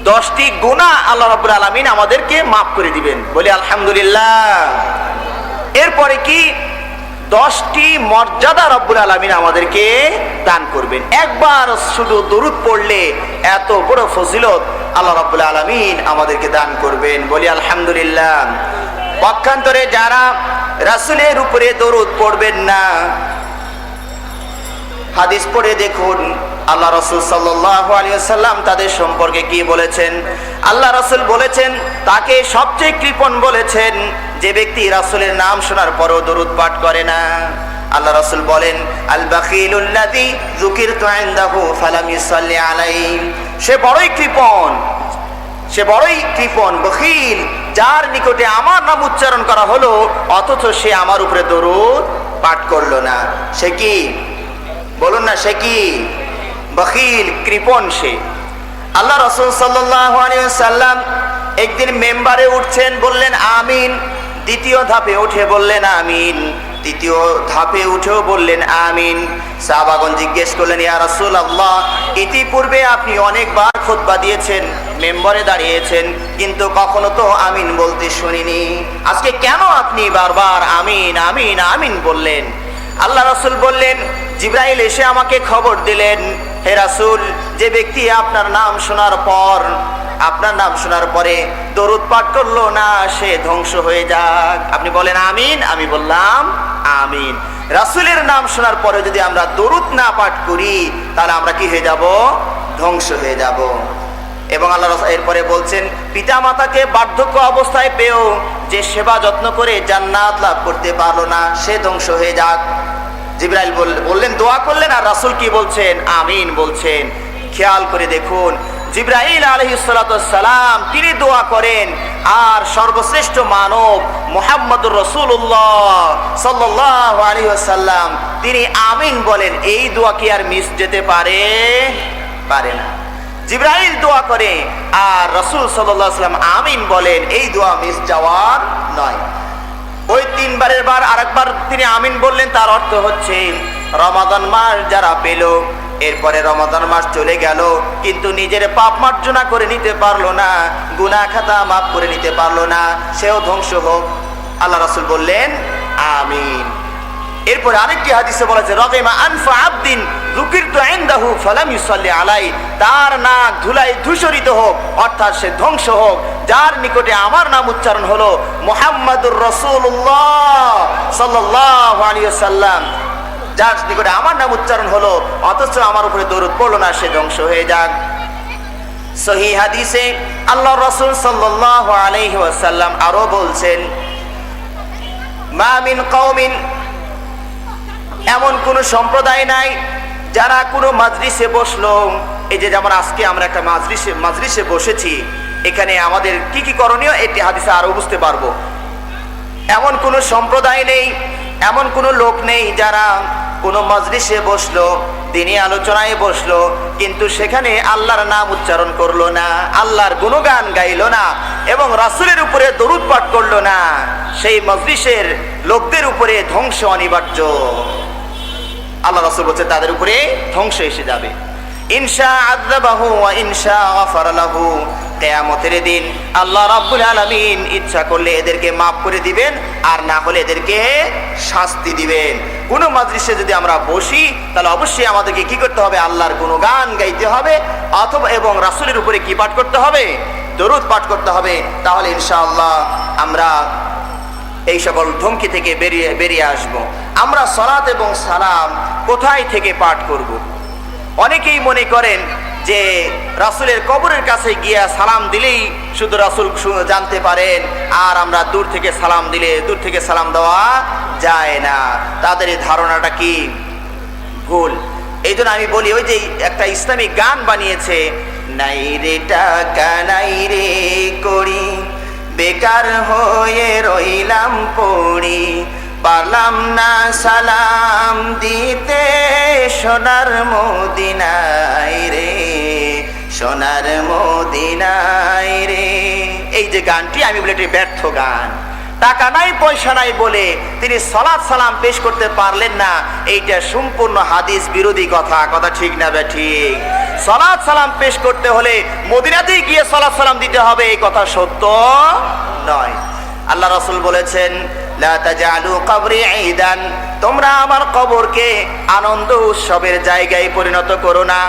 10টি গুনাহ আল্লাহ রাব্বুল আলামিন আমাদেরকে মাফ করে দিবেন, বলি আলহামদুলিল্লাহ। এরপরে কি 10টি মর্যাদা রব্বুল আলামিন আমাদেরকে দান করবেন। একবার শুধু দরুদ পড়লে এত বড় ফজিলত আল্লাহ রাব্বুল আলামিন আমাদেরকে দান করবেন, বলি আলহামদুলিল্লাহ। পক্ষান্তরে যারা রাসূলের উপরে দরুদ পড়বেন না, হাদিস পড়ে দেখুন আল্লাহ রাসূল সাল্লাল্লাহু আলাইহি ওয়াসাল্লাম তাদের সম্পর্কে কি বলেছেন। আল্লাহ রাসূল বলেছেন তাকে সবচেয়ে কৃপণ বলেছেন যে ব্যক্তি রাসূলের নাম শোনার পরও দরুদ পাঠ করে না। আল্লাহ রাসূল বলেন আল বাখিলুল্লাযী যুকিরতু ইনদাহু ফালাম ইউসাল্লি আলাইহি, সে বড়ই কৃপণ বখিল, যার নিকটে আমার নাম উচ্চারণ করা হলো অথচ সে আমার উপরে দরুদ পাঠ করলো না। সে কি, বলুন না, সে কি? বখিল, কৃপণ সে। আল্লাহ রাসূল সাল্লাল্লাহু আলাইহি ওয়াসাল্লাম একদিন মেম্বারে উঠছেন, বললেন আমিন। দ্বিতীয় ধাপে উঠে বললেন আমিন। তৃতীয় ধাপে উঠেও বললেন আমিন। সাহাবাগণ জিজ্ঞেস করলেন ইয়া রাসূলুল্লাহ, ইতিপূর্বে আপনি অনেকবার খুতবা দিয়েছেন, মেম্বারে দাঁড়িয়েছেন, কিন্তু কখনো তো আমিন বলতে শুনিনি, আজকে কেন আপনি বারবার আমিন আমিন আমিন বললেন? আল্লাহ রাসূল বললেন জিবরাইল এসে আমাকে খবর দিলেন, হে রাসূল, যে ব্যক্তি আপনার নাম শোনার পরে দরুদ পাঠ করলো না সে ধ্বংস হয়ে যাক। আপনি বলেন আমিন, আমি বললাম আমিন। রাসূলের নাম শোনার পরে যদি আমরা দরুদ না পাঠ করি তাহলে আমরা কি হয়ে যাব? ধ্বংস হয়ে যাব। এবং আল্লাহ রাসূল এরপরে বলছেন পিতা মাতাকে বার্ধক্য অবস্থায় পেয়েও যে সেবা যত্ন করে জান্নাত লাভ করতে পারলো না সে ধ্বংস হয়ে যাক। জিবরাইল বললেন, দোয়া করলেন, আর রাসূল কি বলছেন? আমিন বলছেন। খেয়াল করে দেখুন জিবরাইল আলাইহিস সালাতু ওয়াস সালাম তিনি দোয়া করেন, আর সর্বশ্রেষ্ঠ মানব মুহাম্মদুর রাসূলুল্লাহ সাল্লাল্লাহু আলাইহি ওয়াসাল্লাম তিনি আমিন বলেন। এই দোয়া কি আর মিস যেতে পারে না? জিবরাইল দোয়া করে আর রাসূল সাল্লাল্লাহু আলাইহি ওয়াসাল্লাম আমিন বলেন, এই দোয়া মিস যাওয়ার নয়। ওই তিনবারের বার আরেকবার তিনি আমিন বললেন, তার অর্থ হচ্ছে রমাদান মাস যারা পেল, এরপরে রমাদান মাস চলে গেল কিন্তু নিজের পাপ মার্জনা করে নিতে পারলো না, গুনাহ খাতা মাফ করে নিতে পারলো না, সেও ধ্বংস হোক। আল্লাহ রাসূল বললেন আমিন। এরপরে আরেকটি হাদিসে বলা আছে রাগিমা আনফা আবদিন যুকিরতু ইনদাহু ফালাম ইউসাল্লি আলাইহি, তার নাক ধুলায় ধূসরিত হোক, অর্থাৎ সে ধ্বংস হোক, যার নিকটে আমার নাম উচ্চারণ হলো মুহাম্মাদুর রাসূলুল্লাহ সাল্লাল্লাহু আলাইহি ওয়াসাল্লাম, যার নিকটে আমার নাম উচ্চারণ হলো অথচ আমার উপরে দরুদ পড়লো না, সে ধ্বংস হয়ে যাক। সহিহ হাদিসে আল্লাহর রাসূল সাল্লাল্লাহু আলাইহি ওয়াসাল্লাম আরো বলছেন মা মিন কওমিন, এমন কোন সম্প্রদায় নাই যারা কোনো মাজলিসে বসলো, এই যে যেমন আজকে আমরা একটা মাজলিসে বসেছি, এখানে আমাদের কি কি করণীয় এটি হাদিসে আরো বুঝতে পারবো। এমন কোন সম্প্রদায় নেই, এমন কোন লোক নেই যারা কোনো মাজলিসে বসলো, দিনী আলোচনায় বসলো, কিন্তু সেখানে আল্লাহর নাম উচ্চারণ করলো না, আল্লাহর গুণগান গাইলো না এবং রাসূলের উপরে দরুদ পাঠ করলো না, সেই মাজলিসের লোকদের উপরে ধ্বংস অনিবার্য। আল্লাহ রাসূল বলছে তাদের উপরে ধ্বংস এসে যাবে। ইনশা আযাবাহু ওয়া ইনশা গাফারা লাহু, কিয়ামতের দিন আল্লাহ রাব্বুল আলামিন ইচ্ছা করলে এদেরকে maaf করে দিবেন, আর না হলে এদেরকে শাস্তি দিবেন। কোন মাজলিসে যদি আমরা বসি তাহলে অবশ্যই আমাদেরকে কি করতে হবে? আল্লাহর গুণগান গাইতে হবে, অথবা এবং রাসূলের উপরে কি পাঠ করতে হবে? দরুদ পাঠ করতে হবে। তাহলে ইনশাআল্লাহ আমরা এই সকল ধমকি থেকে বেরিয়ে আসব। আমরা সালাত এবং সালাম কোথায় থেকে পাঠ করব? অনেকেই মনে করেন যে রাসূলের কবরের কাছে গিয়া সালাম দিলেই শুধু রাসূল জানতে পারেন, আর আমরা দূর থেকে সালাম দিলে দূর থেকে সালাম দেওয়া যায় না। তাদের এই ধারণাটা কি ভুল। এই জন্য আমি বলি, ওই যে একটা ইসলামিক গান বানিয়েছে, নাই রে টাকা নাই রে করি, বেকার হয়ে রইলাম পড়ি, পারলাম না সালাম দিতে সোনার মদিনায় রে, সোনার মদিনায় রে। এই যে গানটি আমি বলি এটি ব্যর্থ গান। টাকা নাই পয়সা নাই বলে তিনি সালাত সালাম পেশ করতে পারলেন না, এইটা সম্পূর্ণ হাদিস বিরোধী কথা। কথা ঠিক না বে ঠিক? সালাত সালাম পেশ করতে হলে মদিনাতেই গিয়ে সালাত সালাম দিতে হবে, এই কথা সত্য নয়। আল্লাহ রাসূল বলেছেন, লা তাজআলু কবরি ঈদান, তোমরা আমার কবরকে আনন্দ উৎসবের জায়গায় পরিণত করো না,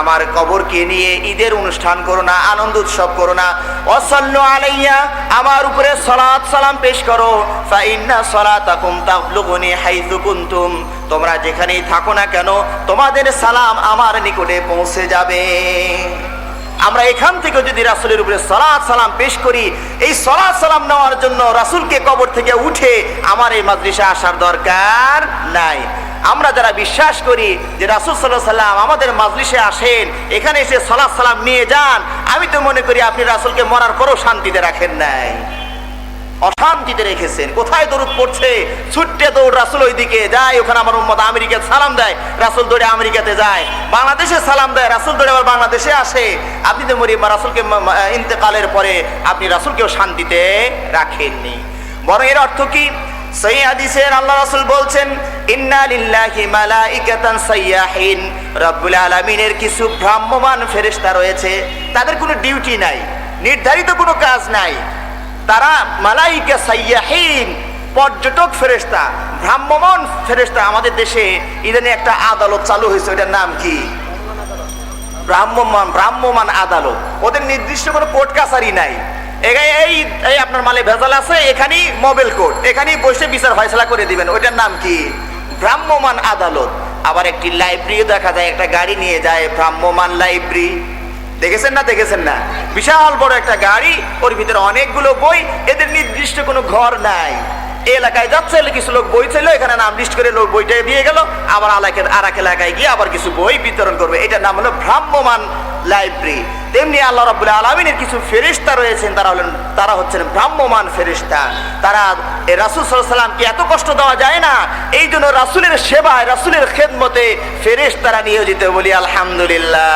আমার কবরকে নিয়ে ঈদের অনুষ্ঠান করো না, আনন্দ উৎসব করো না। ওয়াসাল্লু আলাইয়া, আমার উপরে সালাত সালাম পেশ করো। ফা ইন্না সালাতাকুম তাবলুগুনি হাইসু কুনতুম, তোমরা যেখানেই থাকো না কেন তোমাদের সালাম আমার নিকটে পৌঁছে যাবে। আমরা এখান থেকে যদি রাসূলের উপরে সালাত সালাম পেশ করি, এই সালাত সালাম নেওয়ার জন্য রাসূলকে কবর থেকে উঠে আমার এই মাজলিসে আসার দরকার নাই। আমরা যারা বিশ্বাস করি যে রাসূল সাল্লাল্লাহু আলাইহি সাল্লাম আমাদের মাজলিসে আসেন, এখানে এসে সালাত সালাম নিয়ে যান, আমি তো মনে করি আপনি রাসূলকে মরার পরও শান্তিতে রাখেন নাই, অশান্তিতে রেখেছেন। কোথায় দরুদ পড়ছে, ছুটে দৌড় রাসূল ওইদিকে যায়, ওখানে আমার উম্মত আমেরিকাতে সালাম দেয়, রাসূল দৌড়ে আমেরিকাতে যায়। বাংলাদেশে সালাম দেয়, রাসূল দৌড়ে আবার বাংলাদেশে আসে। আপনি তো মরি রাসূলকে ইন্তেকালের পরে আপনি রাসূলকেও শান্তিতে রাখেননি। বরং এর অর্থ কি? সহিহ হাদিসের আল্লাহ রাসূল বলছেন, ইন্না লিল্লাহি মালাইকাতান সাইয়াহিন, রব্বুল আলামিনের কিছু ভ্রাম্যমান ফেরেশতা রয়েছে, তাদের কোনো ডিউটি নাই, নির্ধারিত কোনো কাজ নাই, তারা মালাইকা সাইয়াহিন, পর্যটক ফেরেশতা, ভ্রাম্যমান ফেরেশতা। আমাদের দেশে ইদানিং একটা আদালত চালু হয়েছে, ওটার নাম কি? ভ্রাম্যমান আদালত। ওদের নির্দিষ্ট কোনো কোর্ট কাছারি নাই, এই আপনার মালে ভেজাল আছে, এখানেই মোবাইল কোর্ট, এখানেই বসে বিচার ফয়সালা করে দিবেন, ওইটার নাম কি? ভ্রাম্যমান আদালত। আবার একটি লাইব্রেরিও দেখা যায়, একটা গাড়ি নিয়ে যায় ভ্রাম্যমান লাইব্রেরি, দেখেছেন না? দেখেছেন না? বিশাল বড় একটা গাড়ি, ওর ভিতরে অনেকগুলো বই, এদের নির্দিষ্ট কোনো ঘর নাই। এলাকায় যাচ্ছে, কিছু লোক বই ছিল, এখানে নাম লিস্ট করে লোক বইটা দিয়ে গেল, আবার আর এক এলাকায় গিয়ে আবার কিছু বই বিতরণ করবে, এটার নাম হলো ভ্রাম্যমান লাইব্রেরি। তেমনি আল্লাহ রাব্বুল আলামিনের কিছু ফেরেশতা রয়েছেন, তারা হচ্ছেন ভ্রাম্যমান ফেরেশতা। তারা রাসূল সাল্লাল্লাহু আলাইহি সাল্লামকে এত কষ্ট দেওয়া যায় না, এই জন্য রাসূলের সেবায়, রাসূলের খেদমতে ফেরেশতারা নিয়োজিত, বলি আলহামদুলিল্লাহ।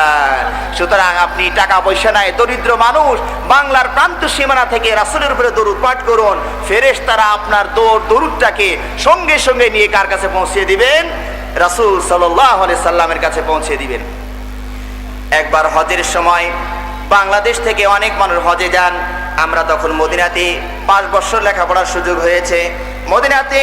সুতরাং আপনি টাকা পয়সা নাই, দরিদ্র মানুষ, বাংলার প্রান্ত সীমানা থেকে রাসূলের উপরে দরুদ পাঠ করুন, ফেরেশতারা আপনার দরুদটাকে সঙ্গে সঙ্গে নিয়ে কার কাছে পৌঁছে দিবেন? রাসূল সাল্লাল্লাহু আলাইহি সাল্লামের কাছে পৌঁছে দিবেন। একবার হজের সময় বাংলাদেশ থেকে অনেক মানুষ হজে যান। আমরা তখন মদিনাতে 5 বছর লেখাপড়ার সুযোগ হয়েছে। মদিনাতে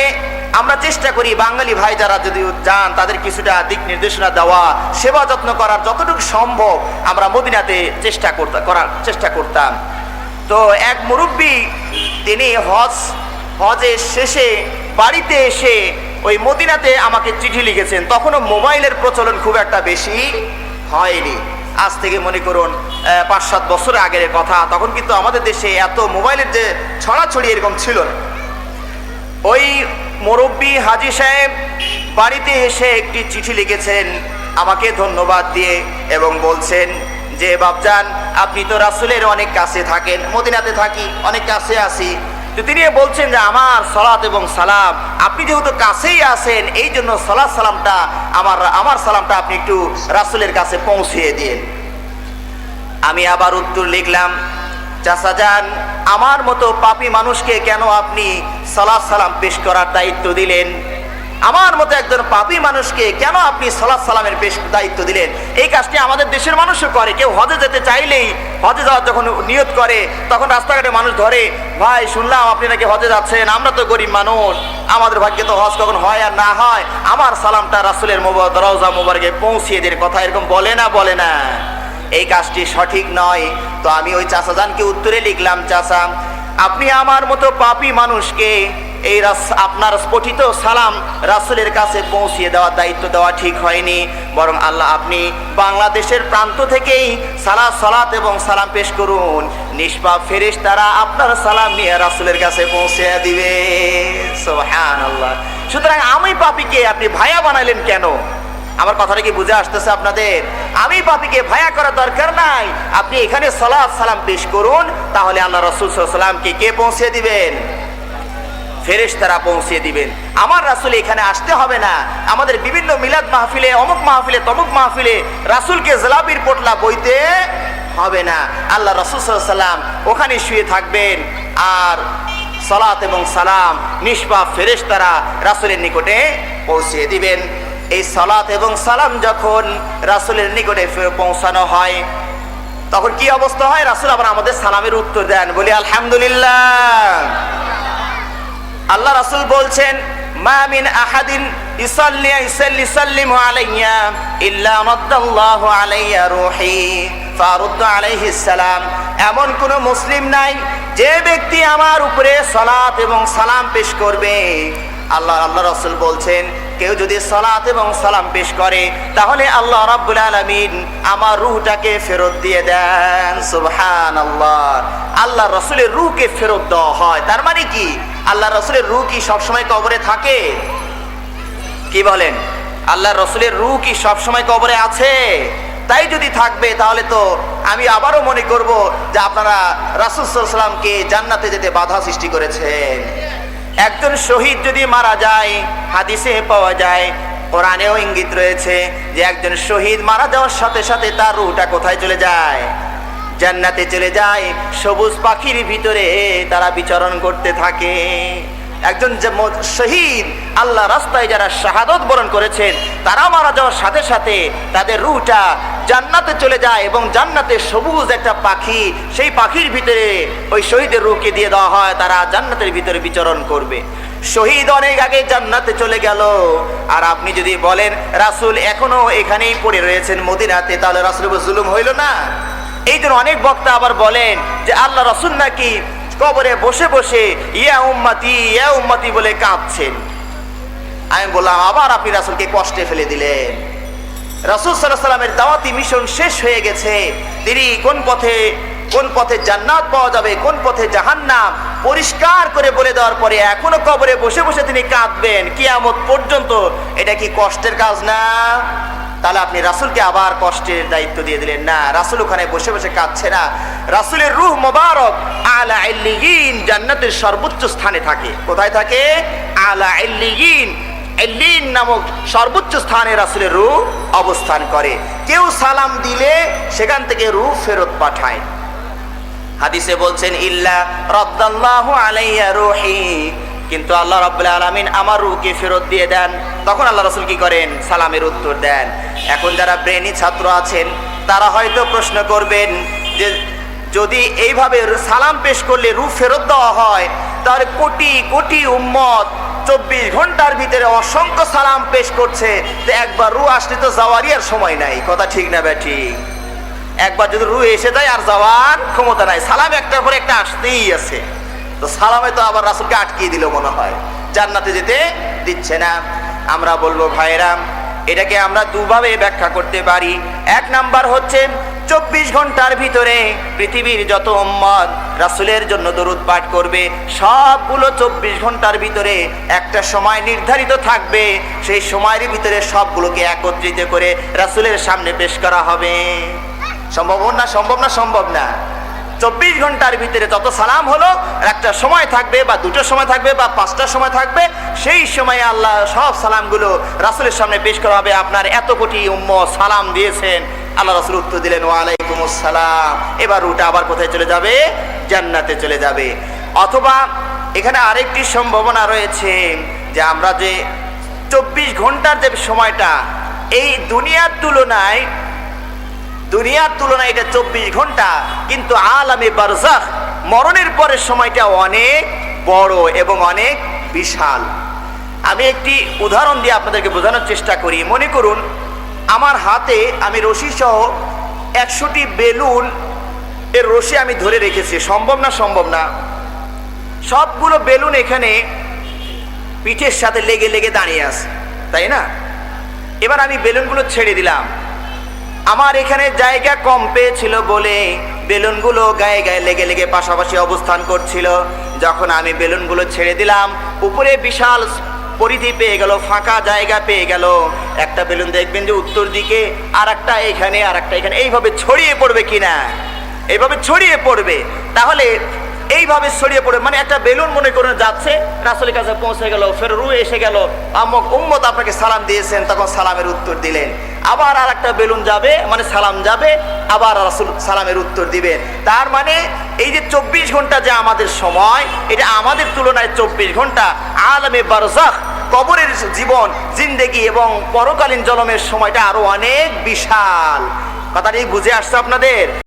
আমরা চেষ্টা করি বাঙালি ভাই যারা যদি যান তাদের কিছুটা দিক নির্দেশনা দেওয়া, সেবা যত্ন করার যতটুকু সম্ভব আমরা মদিনাতে করার চেষ্টা করতাম। তো এক মুরব্বী, তিনি হজের শেষে বাড়িতে এসে ওই মদিনাতে আমাকে চিঠি লিখেছেন। তখনও মোবাইলের প্রচলন খুব একটা বেশি হয়নি, আজ থেকে মনে করুন 5-7 বছর আগের কথা। তখন কিন্তু আমাদের দেশে এত মোবাইলের যে ছড়াছড়ি এরকম ছিল না। ওই মুরব্বী হাজী সাহেব বাড়িতে এসে একটি চিঠি লিখেছেন আমাকে ধন্যবাদ দিয়ে, এবং বলছেন যে বাপজান, আপনি তো রাসূলের অনেক কাছে থাকেন, মদিনাতে থাকি, অনেক কাছে আসি, তো তিনি বলছেন যে আমার সালাত এবং সালাম, আপনি যেহেতু কাছেই আছেন, এই জন্য সালাত সালামটা আমার সালামটা আপনি একটু রাসূলের কাছে পৌঁছিয়ে দিন। আমি আবার উত্তর লিখলাম, চাচা যান, আমার মতো পাপী মানুষকে কেন আপনি সালাত সালাম পেশ করার দায়িত্ব দিলেন? আমার মতো একজন পাপী মানুষকে কেন আপনি সালাত সালামের দায়িত্ব দিলেন? এই কাজটি আমাদের দেশের মানুষও করে। কেউ হজে যেতে চাইলেই, হজে যাওয়ার যখন নিয়ত করে, তখন রাস্তাঘাটে মানুষ ধরে, ভাই শুনলাম আপনি নাকি হজে যাচ্ছেন, আমরা তো গরিব মানুষ, আমাদের ভাগ্যে তো হজ কখন হয় আর না হয়, আমার সালামটা রাসূলের রওজা মুবারকে পৌঁছিয়ে দিন, কথা এরকম বলে না? এই কাজটি সঠিক নয়। তো আমি ওই চাচা জানকে উত্তরে লিখলাম, চাচা, আপনি আমার মতো পাপী মানুষকে এই আপনার স্ফটিত সালাম রাসূলের কাছে পৌঁছিয়ে দেওয়ার দায়িত্ব দেওয়া ঠিক হয়নি, বরং আল্লাহ আপনি বাংলাদেশের প্রান্ত থেকেই সালাত এবং সালাম পেশ করুন, নিষ্পাপ ফেরেশতারা আপনার সালাম নিয়ে রাসূলের কাছে পৌঁছে দিবে। সুবহানাল্লাহ। সুতরাং আমি পাপীকে আপনি ভায়া বানালেন কেন? আমার কথাটা কি বুঝে আসতেছে আপনাদের? আমি পাপীকে ভায়া করার দরকার নাই, আপনি এখানে সালাত সালাম পেশ করুন, তাহলে আল্লাহ রাসূল সাল্লাল্লাহু আলাইহি ওয়াসাল্লামকে কে পৌঁছে দিবেন? ফেরেশতারা পৌঁছে দিবেন। আমার রাসূল এখানে আসতে হবে না। আমাদের বিভিন্ন মিলাদ মাহফিলে, অমুক মাহফিলে, তমুক মাহফিলে রাসূলকে জিলাপির পোটলা বইতে হবে না। আল্লাহ রাসূল সাল্লাল্লাহু আলাইহি ওয়াসাল্লাম ওখানে শুয়ে থাকবেন, আর সালাত এবং সালাম নিষ্পাপ ফেরেশতারা রাসূলের নিকটে পৌঁছে দিবেন। এই সালাত এবং সালাম যখন রাসূলের নিকটে পৌঁছানো হয় তখন কি অবস্থা হয়? রাসূল আবার আমাদের সালামের উত্তর দেন, বলি আলহামদুলিল্লাহ। আল্লাহ রাসূল বলছেন, মা মিন আহাদিন ইসাল্লিমু আলাইয়া ইল্লা রাদ্দাল্লাহু আলাইয়া রূহি ফারুদ্দু আলাইহিস সালাম। এমন কোন মুসলিম নাই যে ব্যক্তি আমার উপরে সালাত এবং সালাম পেশ করবে, আল্লাহ রাসূল বলছেন, কেউ যদি সালাত এবং সালাম পেশ করে তাহলে আল্লাহ রাব্বুল আলামিন আমার রূহটাকে ফেরত দিয়ে দেন। সুবহানাল্লাহ। আল্লাহ রাসূলের রূহকে ফেরত দেওয়া হয়। তার মানে কি? আল্লাহ রাসূলের রূহ কি সব সময় কবরে থাকে? কি বলেন? আল্লাহ রাসূলের রূহ কি সব সময় কবরে আছে? তাই যদি থাকবে তাহলে তো আমি আবারও মনে করব যে আপনারা রাসূল সাল্লাল্লাহু আলাইহি ওয়াসাল্লামকে জান্নাতে যেতে বাধা সৃষ্টি করেছেন। একজন শহীদ যদি মারা যায়, হাদিসে পাওয়া যায়, কোরআনেও ইঙ্গিত রয়েছে যে একজন শহীদ মারা যাওয়ার সাথে সাথে তার রূহটা কোথায় চলে যায়? জান্নাতে চলে যায়। সবুজ পাখির ভিতরে তারা বিচরণ করতে থাকে। একজন যে শহীদ আল্লাহ রাস্তায় যারা শাহাদত বরণ করেছেন তারা মারা যাওয়ার সাথে সাথে তাদের রূহটা জান্নাতে চলে যায় এবং জান্নাতে সবুজ একটা পাখি, সেই পাখির ভিতরে ওই শহীদের রূহকে দিয়ে দেওয়া হয়, তারা জান্নাতের ভিতরে বিচরণ করবে। শহীদ অনেক আগে জান্নাতে চলে গেল, আর আপনি যদি বলেন রাসূল এখনো এখানেই পড়ে রয়েছেন মদিনাতে, তাহলে রাসূলের জুলুম হইল না? এই জন্য অনেক বক্তা আবার বলেন যে আল্লাহ রাসূল নাকি কবরে বসে বসে ইয়া উম্মতি বলে কাঁদছেন। আমি বললাম, আবার আপনি রাসূলকে কষ্টে ফেলে দিলেন। রাসূল সাল্লাল্লাহু আলাইহি ওয়াসাল্লামের দাওয়াতি মিশন শেষ হয়ে গেছে। তিনি কোন পথে জান্নাত পাওয়া যাবে, কোন পথে জাহান্নাম পরিষ্কার করে বলে দেওয়ার পরে এখনো কবরে বসে বসে তিনি কাঁদবেন কিয়ামত পর্যন্ত। এটা কি কষ্টের কাজ না? তাহলে আপনি রাসূলকে আবার কষ্টের দায়িত্ব দিয়ে দিলেন। না, রাসূল ওখানে বসে বসে কাঁদছে না। রাসূলের রূহ মোবারক আলা ইল্লিয়িন, জান্নাতের সর্বোচ্চ স্থানে থাকে। কোথায় থাকে? আলা ইল্লিয়িন, ইল্লিয়িন নামক সর্বোচ্চ স্থানে রাসূলের রূহ অবস্থান করে। কেউ সালাম দিলে সেখান থেকে রূহ ফেরত পাঠায়। হাদিসে বলছেন, ইল্লা রাদ্দাল্লাহু আলাইয়া রূহি, কিন্তু আল্লাহ রাব্বুল আলামিন আমার রূহকে ফেরত দিয়ে দেন। তখন আল্লাহ রাসূল কি করেন? সালামের উত্তর দেন। এখন যারা ব্রেনি ছাত্র আছেন তারা হয়তো প্রশ্ন করবেন যে যদি এইভাবে সালাম পেশ করলে রূহ ফেরত দেওয়া হয় তাহলে কোটি কোটি উম্মত 24 ঘন্টার ভিতরে অসংখ্য সালাম পেশ করছে, তো একবার রূহ আসলে তো যাওয়ারই আর সময় নাই। কথা ঠিক না বেঠি? একবার যদি রূহ এসে যায় আর যাওয়ার ক্ষমতা নাই। সালাম একটার পর একটা আসতেই আছে। তো সালামে তো আবার রাসূলকে আটকিয়ে দিল মনে হয়, জান্নাতে যেতে দিচ্ছে না। আমরা বলবো ভাইরা, এটাকে আমরা দুভাবে ব্যাখ্যা করতে পারি। এক নাম্বার হচ্ছে 24 ঘন্টার ভিতরে পৃথিবীর যত উম্মত রাসূলের জন্য দরুদ পাঠ করবে সবগুলো 24 ঘন্টার ভিতরে একটা সময় নির্ধারিত থাকবে, সেই সময়ের ভিতরে সবগুলোকে একত্রিত করে রাসূলের সামনে পেশ করা হবে। সম্ভব না? সম্ভব না। 24 ঘন্টার ভিতরে যত সালাম হলো একটা সময় থাকবে, বা দুটো সময় থাকবে, বা 5টার সময় থাকবে, সেই সময়ে আল্লাহ সব সালামগুলো রাসূলের সামনে পেশ করা হবে। আপনার এত কোটি উম্মত সালাম দিয়েছেন, আল্লাহ রাসূল উত্তর দিলেন ওয়ালাইকুমুস সালাম। এবার রূহটা আবার কোথায় চলে যাবে? জান্নাতে চলে যাবে। অথবা এখানে আরেকটি সম্ভাবনা রয়েছে যে আমরা যে 24 ঘন্টার যে সময়টা, এই দুনিয়ার তুলনায় এটা 24 ঘন্টা, কিন্তু আলামে বারজাখ মরণের পরের সময়টা অনেক বড় এবং অনেক বিশাল। আমি একটি উদাহরণ দিয়ে আপনাদেরকে বোঝানোর চেষ্টা করি। মনে করুন আমার হাতে আমি রশি সহ 100টি বেলুন এর রশি আমি ধরে রেখেছি। সম্ভব না? সবগুলো বেলুন এখানে পিঠের সাথে লেগে দাঁড়িয়ে আছে, তাই না? এবার আমি বেলুনগুলো ছেড়ে দিলাম। আমার এখানে জায়গা কম পেয়েছিল বলে বেলুনগুলো গায়ে লেগে পাশাপাশি অবস্থান করছিল। যখন আমি বেলুনগুলো ছেড়ে দিলাম, উপরে বিশাল পরিধি পেয়ে গেল, ফাঁকা জায়গা পেয়ে গেল। একটা বেলুন দেখবেন যে উত্তর দিকে, আর একটা এখানে, আর একটা এখানে, এইভাবে ছড়িয়ে পড়বে কিনা? এইভাবে ছড়িয়ে পড়বে। তাহলে এইভাবে ছড়িয়ে পড়ে মানে একটা বেলুন মনে করুন যাচ্ছে, রাসূলের কাছে পৌঁছে গেল, ফের রূহ এসে গেল, আমক উম্মত আপনাকে সালাম দিয়েছেন, তখন সালামের উত্তর দিলেন। আবার আর একটা বেলুন যাবে, মানে সালাম যাবে, আবার রাসূল সালামের উত্তর দিবেন। তার মানে এই যে 24 ঘন্টা যে আমাদের সময়, এটা আমাদের তুলনায় 24 ঘন্টা আলামে বারজাখ কবরের জীবন জিন্দেগি এবং পরকালীন জন্মের সময়টা আরো অনেক বিশাল। কথাটি বুঝে আসছে আপনাদের?